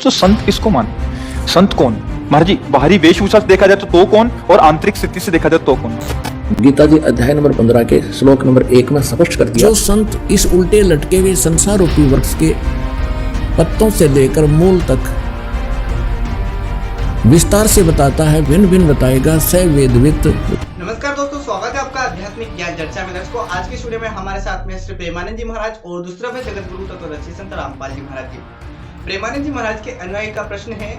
तो संत किसको माने? संत कौन? महाराज जी, बाहरी वेशभूषा से देखा जाए तो कौन, और आंतरिक स्थिति से देखा जाए तो कौन? गीता जी अध्याय नंबर 15 के श्लोक नंबर 1 में स्पष्ट कर दिया, जो संत इस उल्टे लटके हुए संसार रूपी वृक्ष के पत्तों से लेकर मूल तक विस्तार से बताता है, भिन्न भिन्न बताएगा स वेदवित। नमस्कार दोस्तों, स्वागत है आपका आध्यात्मिक ज्ञान चर्चा में। दर्शकों, आज के स्टूडियो में हमारे साथ में श्री प्रेमानंद जी महाराज और दूसरा है जगत गुरु तत्वदर्शी संत रामपाल जी महाराज जी। प्रेमानंद जी महाराज के अनुयायी का प्रश्न है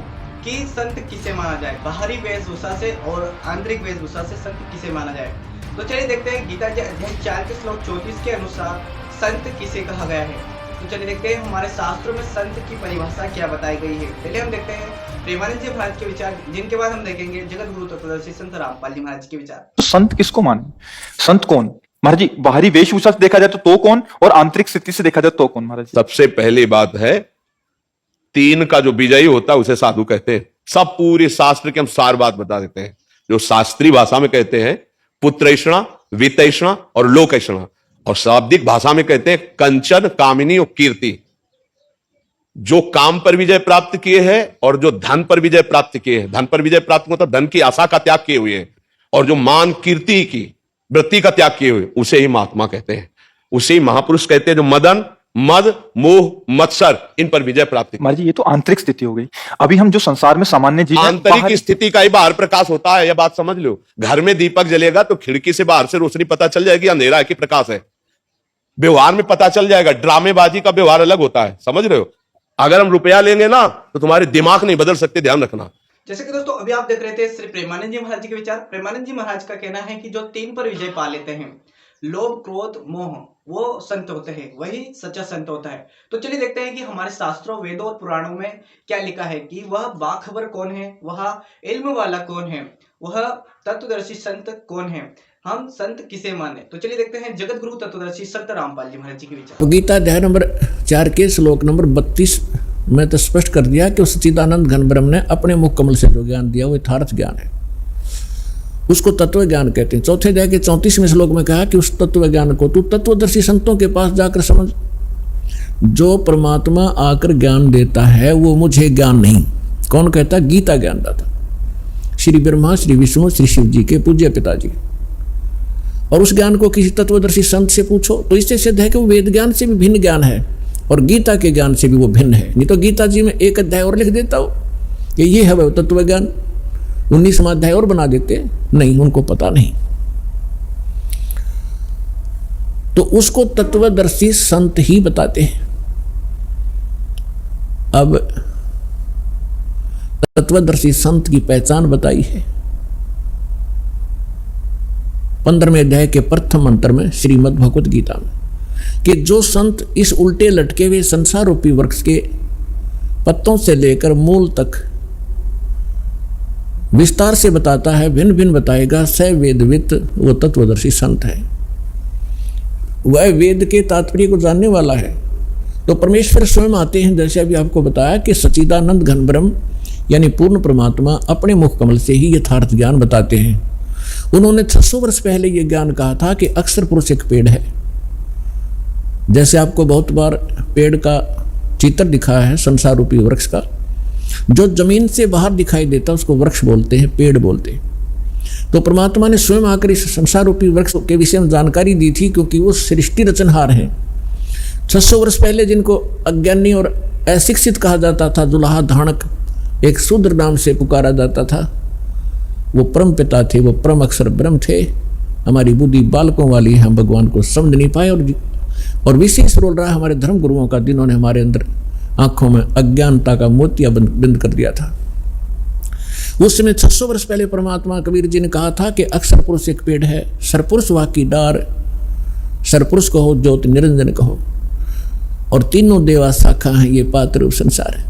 कि संत किसे माना जाए, बाहरी वेशभूषा से और आंतरिक वेशभूषा से संत किसे माना जाए। तो चलिए देखते हैं गीता जी अध्याय 4 के श्लोक 34 के अनुसार संत किसे कहा गया है। तो चलिए देखते हैं हमारे शास्त्रों में संत की परिभाषा क्या बताई गई है। चलिए हम देखते हैं प्रेमानंद जी महाराज के विचार, जिनके बाद हम देखेंगे जगत गुरु तत्वदर्शी संत रामपाल जी महाराज के विचार। तो संत किसको माने? संत कौन? महाराज जी, बाहरी वेशभूषा से देखा जाए तो कौन, और आंतरिक स्थिति से देखा जाए तो कौन? महाराज जी, सबसे पहली बात है, तीन का जो विजयी होता है उसे साधु कहते हैं। सब पूरे शास्त्र के हम सार बात बता देते हैं। जो शास्त्रीय भाषा में कहते हैं पुत्रैषणा, वित्तैषणा और लोकैषणा, और शाब्दिक भाषा में कहते हैं कंचन, कामिनी और कीर्ति। जो काम पर विजय प्राप्त किए हैं और जो धन पर विजय प्राप्त किए हैं, धन पर विजय प्राप्त मतलब धन की आशा का त्याग किए हुए हैं, और जो मान कीर्ति की वृत्ति का त्याग किए हुए, उसे ही महात्मा कहते हैं, उसे ही महापुरुष कहते हैं। जो मदन, मद, मोह, मत्सर, इन पर विजय प्राप्त। महाराज जी, ये तो आंतरिक स्थिति हो गई। अभी हम जो संसार में सामान्य जीवन, आंतरिक स्थिति का ही बाहर प्रकाश होता है, यह बात समझ लो। घर में दीपक जलेगा तो खिड़की से बाहर से रोशनी पता चल जाएगी अंधेरा है कि प्रकाश है। व्यवहार में पता चल जाएगा। ड्रामेबाजी का व्यवहार अलग होता है, समझ रहे हो। अगर हम रुपया लेंगे ना तो तुम्हारे दिमाग नहीं बदल सकते, ध्यान रखना। जैसे कि दोस्तों अभी आप देख रहे थे श्री प्रेमानंद जी महाराज के विचार। प्रेमानंद जी महाराज का कहना है कि जो तीन पर विजय पा लेते हैं, लोभ, क्रोध, मोह, वो संत होते हैं, वही सच्चा संत होता है। तो चलिए देखते हैं कि हमारे शास्त्रों, वेदों और पुराणों में क्या लिखा है कि वह बाखबर कौन है, वह इल्म वाला कौन है, वह तत्वदर्शी संत कौन है, हम संत किसे माने। तो चलिए देखते हैं जगत गुरु तत्वदर्शी संत रामपाल जी महाराज जी के विचार। तो गीता अध्याय नंबर 4 के श्लोक नंबर 32 में तो स्पष्ट कर दिया कि सच्चिदानंद घन ब्रह्म ने अपने मुख कमल से जो ज्ञान दिया वो यथार्थ ज्ञान है, उसको तत्व ज्ञान कहते हैं। चौथे अध्याय के 34वें श्लोक में कहा कि उस तत्व ज्ञान को तू तत्वदर्शी संतों के पास जाकर समझ। जो परमात्मा आकर ज्ञान देता है वो मुझे ज्ञान नहीं। कौन कहता? गीता ज्ञान दाता श्री ब्रह्मा, श्री विष्णु, श्री शिव जी के पूज्य पिताजी। और उस ज्ञान को किसी तत्वदर्शी संत से पूछो तो इससे सिद्ध है कि वो वेद ज्ञान से भी भिन्न ज्ञान है और गीता के ज्ञान से भी वो भिन्न है। नहीं तो गीता जी में एक अध्याय और लिख देता हो कि ये है वह तत्व ज्ञान, 19वां अध्याय और बना देते। नहीं, उनको पता नहीं। तो उसको तत्वदर्शी संत ही बताते हैं। अब तत्वदर्शी संत की पहचान बताई है 15वें अध्याय के प्रथम मंत्र में श्रीमद् भगवत गीता में, कि जो संत इस उल्टे लटके हुए संसार रूपी वृक्ष के पत्तों से लेकर मूल तक विस्तार से बताता है, भिन्न भिन्न बताएगा स वेदवित, वो तत्वदर्शी संत है। वह वेद के तात्पर्य को जानने वाला है। तो परमेश्वर स्वयं आते हैं, जैसे अभी आपको बताया कि सच्चिदानंद घन ब्रह्म यानी पूर्ण परमात्मा अपने मुख कमल से ही यथार्थ ज्ञान बताते हैं। उन्होंने 600 वर्ष पहले यह ज्ञान कहा था कि अक्षर पुरुष एक पेड़ है। जैसे आपको बहुत बार पेड़ का चित्र दिखाया है, संसार रूपी वृक्ष का, जो जमीन से बाहर दिखाई देता उसको वृक्ष बोलते हैं, पेड़ बोलते हैं। तो परमात्मा ने स्वयं आकर इस संसार रूपी वृक्ष के विषय में जानकारी दी थी, क्योंकि वो सृष्टि रचनहार है। 600 वर्ष पहले जिनको अज्ञानी और अशिक्षित कहा जाता था, दुल्हा धाणक एक शूद्र नाम से पुकारा जाता था, वो परम पिता थे, वो परम अक्षर ब्रह्म थे। हमारी बुद्धि बालकों वाली है, हम भगवान को समझ नहीं पाए। और विशेष रोल रहा हमारे धर्म गुरुओं का, जिन्होंने हमारे अंदर आंखों में अज्ञानता का मोतिया बंद कर दिया था। उस समय 600 वर्ष पहले परमात्मा कबीर जी ने कहा था कि अक्षर पुरुष एक पेड़ है, सरपुरुष वाकी डार, सरपुरुष कहो ज्योत निरंजन कहो, और तीनों देवा शाखा हैं, ये पात्र रूप संसार है।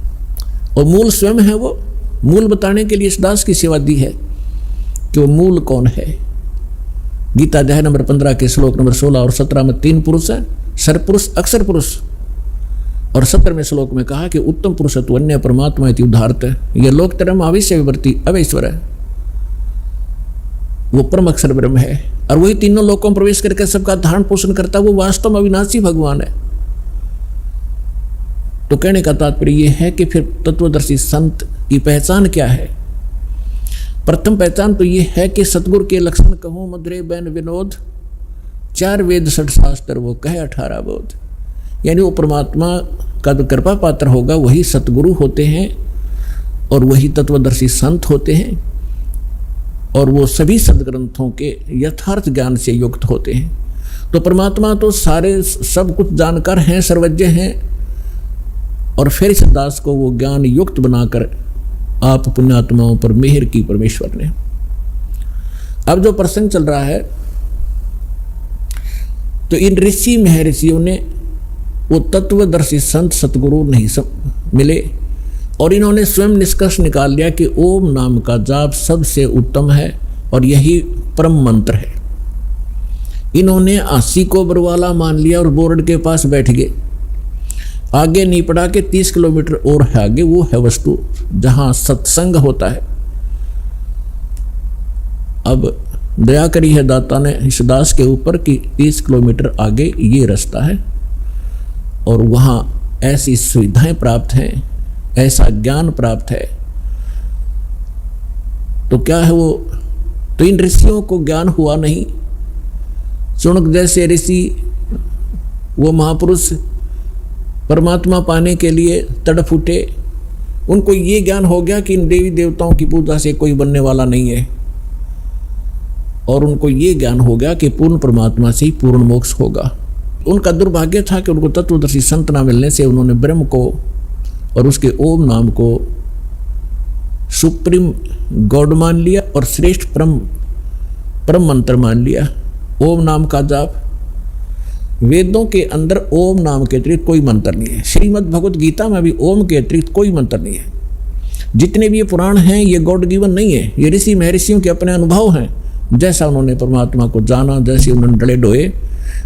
और मूल स्वयं है। वो मूल बताने के लिए इस दास की सेवा दी है कि वो मूल कौन है। गीता अध्याय नंबर 15 के श्लोक नंबर 16 और 17 में 3 पुरुष है, सरपुरुष, अक्षर पुरुष। और 17वें श्लोक में कहा कि उत्तम पुरुषत्व अन्य परमात्मा इति उदाहरत है, यह लोकतरम अविश्य विवर्ती अवैश्वर है, वो परम अक्षर ब्रह्म है। और वही तीनों लोकों में प्रवेश करके सबका धारण पोषण करता है, वो वास्तव में अविनाशी भगवान है। तो कहने का तात्पर्य यह है कि फिर तत्वदर्शी संत की पहचान क्या है? प्रथम पहचान तो ये है कि सतगुरु के लक्षण कहूँ मधुरे बैन विनोद, 4 वेद 6 शास्त्र वो कहे 18 बोध। यानी वो परमात्मा का जो कृपा पात्र होगा वही सतगुरु होते हैं और वही तत्वदर्शी संत होते हैं, और वो सभी सदग्रंथों के यथार्थ ज्ञान से युक्त होते हैं। तो परमात्मा तो सारे सब कुछ जानकार हैं, सर्वज्ञ हैं, और फिर इस दास को वो ज्ञान युक्त बनाकर आप पुण्यात्माओं पर मेहर की परमेश्वर ने। अब जो प्रसंग चल रहा है, तो इन ऋषि महर्षियों ने वो तत्वदर्शी संत सतगुरु नहीं मिले, और इन्होंने स्वयं निष्कर्ष निकाल लिया कि ओम नाम का जाप सबसे उत्तम है और यही परम मंत्र है। इन्होंने आसी को बरवाला मान लिया और बोर्ड के पास बैठ गए। आगे नहीं पड़ा कि 30 किलोमीटर और है आगे वो है वस्तु जहां सत्संग होता है। अब दया करी है दाता ने इस दास के ऊपर कि 30 किलोमीटर आगे ये रास्ता है और वहां ऐसी सुविधाएं प्राप्त हैं, ऐसा ज्ञान प्राप्त है। तो क्या है वो? तो इन ऋषियों को ज्ञान हुआ नहीं। शुनक जैसे ऋषि, वो महापुरुष परमात्मा पाने के लिए तड़प उठे। उनको ये ज्ञान हो गया कि इन देवी देवताओं की पूजा से कोई बनने वाला नहीं है, और उनको ये ज्ञान हो गया कि पूर्ण परमात्मा से ही पूर्ण मोक्ष होगा। उनका दुर्भाग्य था कि उनको तत्वदर्शी संत ना मिलने से उन्होंने ब्रह्म को और उसके ओम नाम को सुप्रीम गॉड मान लिया और श्रेष्ठ परम मंत्र मान लिया। ओम नाम का जाप, वेदों के अंदर ओम नाम के अतिरिक्त कोई मंत्र नहीं है। श्रीमद् भगवत गीता में भी ओम के अतिरिक्त कोई मंत्र नहीं है। जितने भी ये पुराण हैं ये गॉड गिवन नहीं है, ये ऋषि महर्षियों के अपने अनुभव हैं। जैसा उन्होंने परमात्मा को जाना, जैसे उन्होंने डले डोए,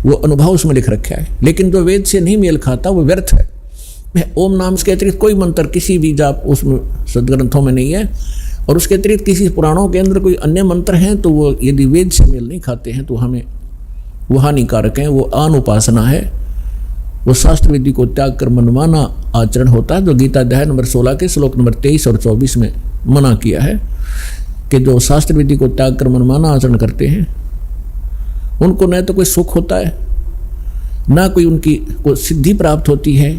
वो अनुभव उसमें लिख रखा है। लेकिन जो वेद से नहीं मेल खाता वो व्यर्थ है। ओम नाम के अतिरिक्त कोई मंत्र किसी भी जाप उसमें सदग्रंथों में नहीं है, और उसके अतिरिक्त किसी पुराणों के अंदर कोई अन्य मंत्र हैं तो वो यदि वेद से मेल नहीं खाते हैं तो हमें वो हानिकारक हैं। वो अनुपासना है, वो शास्त्र विधि को त्याग कर मनमाना आचरण होता है, जो गीता अध्याय नंबर 16 के श्लोक नंबर 23 और 24 में मना किया है कि जो शास्त्र विधि को त्याग कर मनमाना आचरण करते हैं उनको न तो कोई सुख होता है, ना कोई उनकी कोई सिद्धि प्राप्त होती है,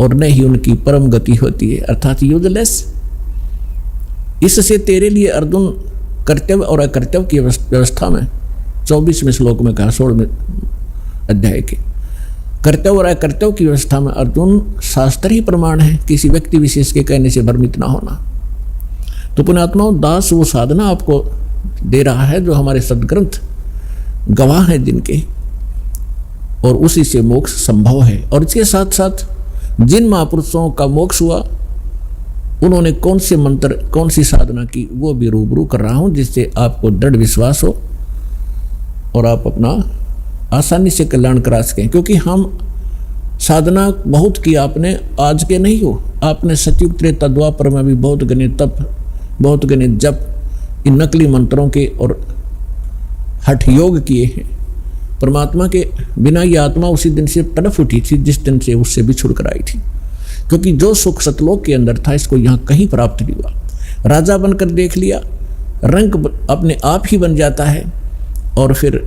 और न ही उनकी परम गति होती है, अर्थात यूजलेस। इससे तेरे लिए अर्जुन कर्तव्य और अकर्तव्य की व्यवस्था में 24वें श्लोक में कहा, 16वें अध्याय के कर्तव्य और अकर्तव्य की व्यवस्था में अर्जुन शास्त्र ही प्रमाण है, किसी व्यक्ति विशेष के कहने से भ्रमित ना होना। तो पुण्यात्माओं, दास वो साधना आपको दे रहा है जो हमारे सदग्रंथ गवाह हैं जिनके, और उसी से मोक्ष संभव है। और इसके साथ साथ जिन महापुरुषों का मोक्ष हुआ उन्होंने कौन से मंत्र, कौन सी साधना की, वो भी रूबरू कर रहा हूं, जिससे आपको दृढ़ विश्वास हो और आप अपना आसानी से कल्याण करा सकें। क्योंकि हम साधना बहुत की आपने, आज के नहीं हो, आपने सतयुग त्रेता द्वापर में भी बहुत गणे तप, बहुत गणे जप, इन नकली मंत्रों के और हठ योग किए हैं। परमात्मा के बिना ये आत्मा उसी दिन से तड़फ उठी थी जिस दिन से उससे बिछुड़ कर आई थी, क्योंकि जो सुख सतलोक के अंदर था इसको यहाँ कहीं प्राप्त नहीं हुआ। राजा बनकर देख लिया, रंग अपने आप ही बन जाता है, और फिर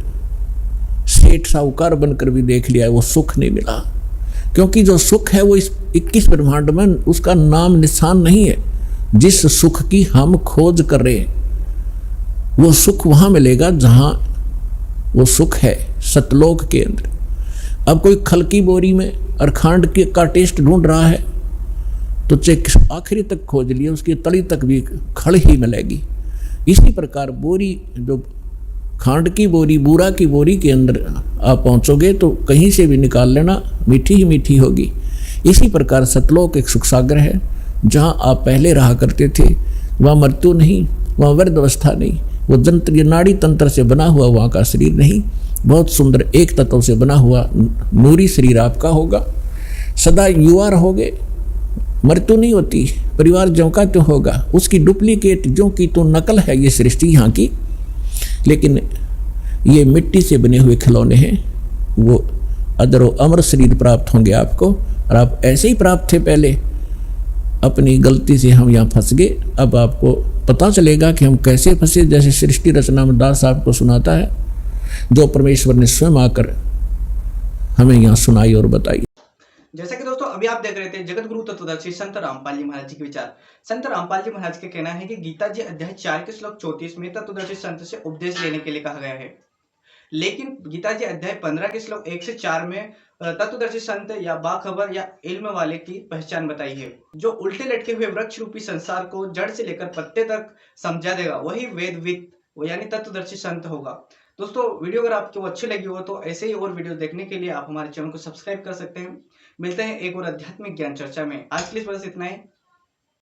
सेठ साहूकार बनकर भी देख लिया, वो सुख नहीं मिला। क्योंकि जो सुख है वो इस 21 ब्रह्मांड में उसका नाम निशान नहीं है। जिस सुख की हम खोज कर रहे हैं वो सुख वहां मिलेगा जहां वो सुख है, सतलोक के अंदर। अब कोई खल की बोरी में अरखांड का टेस्ट ढूंढ रहा है तो चेक आखिरी तक खोज लिया, उसकी तली तक भी खड़ ही मिलेगी। इसी प्रकार बोरी, जो खांड की बोरी, बूरा की बोरी के अंदर आप पहुंचोगे तो कहीं से भी निकाल लेना, मीठी ही मीठी होगी। इसी प्रकार सतलोक एक सुख सागर है, जहां आप पहले रहा करते थे। वहाँ मृत्यु नहीं, वहाँ वृद्ध अवस्था नहीं, वो जंत्र नाड़ी तंत्र से बना हुआ वहाँ का शरीर नहीं, बहुत सुंदर एक तत्व से बना हुआ नूरी शरीर आपका होगा। सदा युवा रहोगे, मृत्यु नहीं होती, परिवार ज्यों का त्यों होगा। उसकी डुप्लीकेट ज्यों की तो नकल है ये सृष्टि यहाँ की, लेकिन ये मिट्टी से बने हुए खिलौने हैं। वो अदर अमर शरीर प्राप्त होंगे आपको, और आप ऐसे ही प्राप्त थे पहले, अपनी गलती से हम यहाँ फंस गए। अब आपको पता चलेगा कि हम कैसे फंसे। जैसे सृष्टि रचना में दास आपको सुनाता है, जो परमेश्वर ने स्वयं आकर हमें यहाँ सुनाई और बताई। जैसा कि दोस्तों अभी आप देख रहे थे जगत गुरु तत्वदर्शी संत रामपाल जी महाराज जी के विचार। संत रामपाल जी महाराज का कहना है कि गीता जी अध्याय 4 के श्लोक 34 में तत्वदर्शी संत से उपदेश लेने के लिए कहा गया है, लेकिन गीता जी अध्याय 15 के श्लोक 1 से 4 में तत्वदर्शी संत या बाखबर या इल्म वाले की पहचान बताई है, जो उल्टे लटके हुए वृक्ष रूपी संसार को जड़ से लेकर पत्ते तक समझा देगा, वही वेदविद यानी तत्वदर्शी संत होगा। दोस्तों वीडियो अगर आपको अच्छी लगी हो तो ऐसे ही और वीडियो देखने के लिए आप हमारे चैनल को सब्सक्राइब कर सकते हैं। मिलते हैं एक और आध्यात्मिक ज्ञान चर्चा में। आज के लिए बस इतना ही।